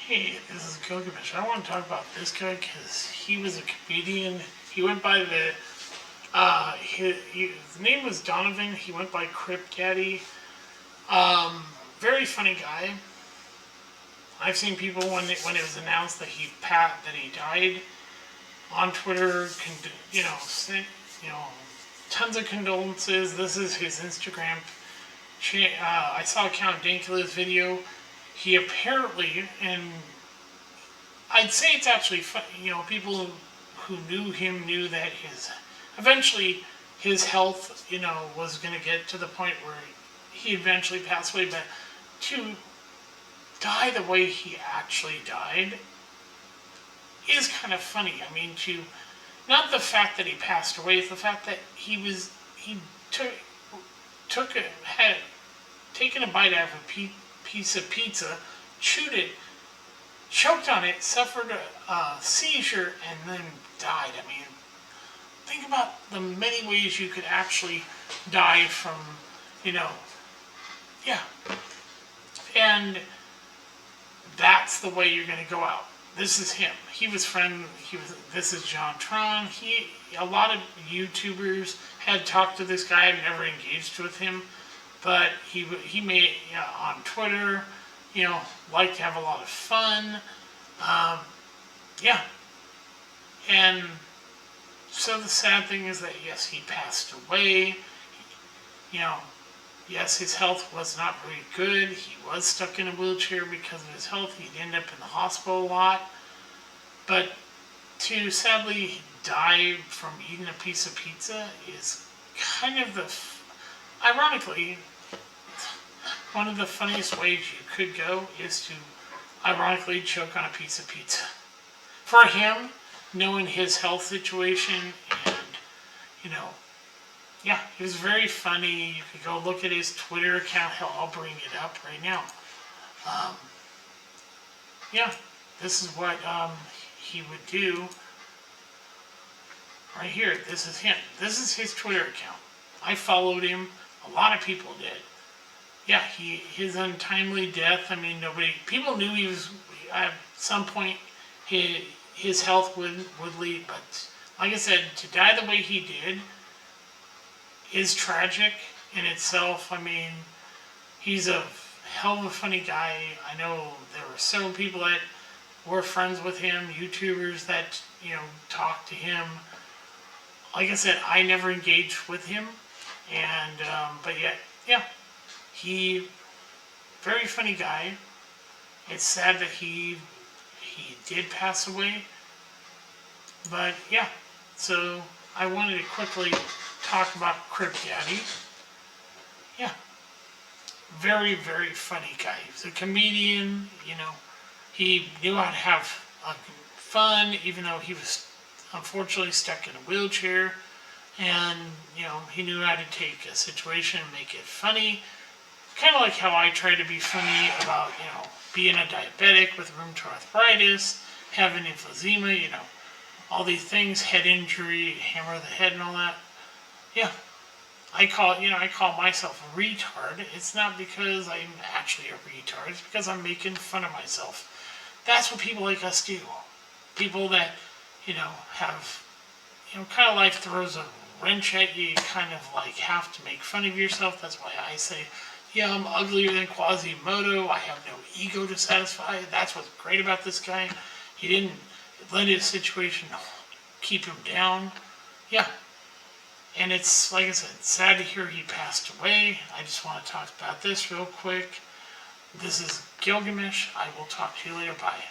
Hey, this is Gilgamesh. I want to talk about this guy because he was a comedian. He went by his name was Donovan. He went by Cripp Daddy. Very funny guy. I've seen people when it was announced that he died on Twitter, sent, tons of condolences. This is his Instagram. I saw Count Dankula's video. He apparently, and I'd say it's actually fun, people who knew him knew that eventually his health, was going to get to the point where he eventually passed away. But to die the way he actually died is kind of funny. I mean, not the fact that he passed away, it's the fact that he had taken a bite out of a piece of pizza, chewed it, choked on it, suffered a seizure, and then died. I mean, think about the many ways you could actually die from, yeah. And that's the way you're going to go out. This is him. This is John Tron. A lot of YouTubers had talked to this guy. I've never engaged with him. But he made, on Twitter, like to have a lot of fun. Yeah. And so the sad thing is that, yes, he passed away. Yes, his health was not very good. He was stuck in a wheelchair because of his health. He'd end up in the hospital a lot. But to sadly die from eating a piece of pizza is kind of ironically, one of the funniest ways you could go is to ironically choke on a piece of pizza. For him, knowing his health situation and, yeah, he was very funny. You could go look at his Twitter account. Hell, I'll bring it up right now. Yeah, this is what he would do. Right here, this is him. This is his Twitter account. I followed him. A lot of people did. Yeah, his untimely death. I mean, people knew he was at some point his health would lead, but like I said, to die the way he did is tragic in itself. I mean, he's a hell of a funny guy. I know there were several people that were friends with him, YouTubers that talked to him. Like I said, I never engaged with him, and but yet, yeah. Very funny guy. It's sad that he did pass away. But yeah, so I wanted to quickly talk about Cripp Daddy. Yeah. Very, very funny guy. He was a comedian, He knew how to have fun, even though he was unfortunately stuck in a wheelchair. And, he knew how to take a situation and make it funny. Kind of like how I try to be funny about, being a diabetic with rheumatoid arthritis, having emphysema, all these things, head injury, hammer of the head and all that. Yeah. I call myself a retard. It's not because I'm actually a retard. It's because I'm making fun of myself. That's what people like us do. People that, have, kind of life throws a wrench at you. You kind of like have to make fun of yourself. That's why I say, yeah, I'm uglier than Quasimodo. I have no ego to satisfy. That's what's great about this guy. He didn't let his situation keep him down. Yeah. And it's, like I said, it's sad to hear he passed away. I just want to talk about this real quick. This is Gilgamesh. I will talk to you later. Bye.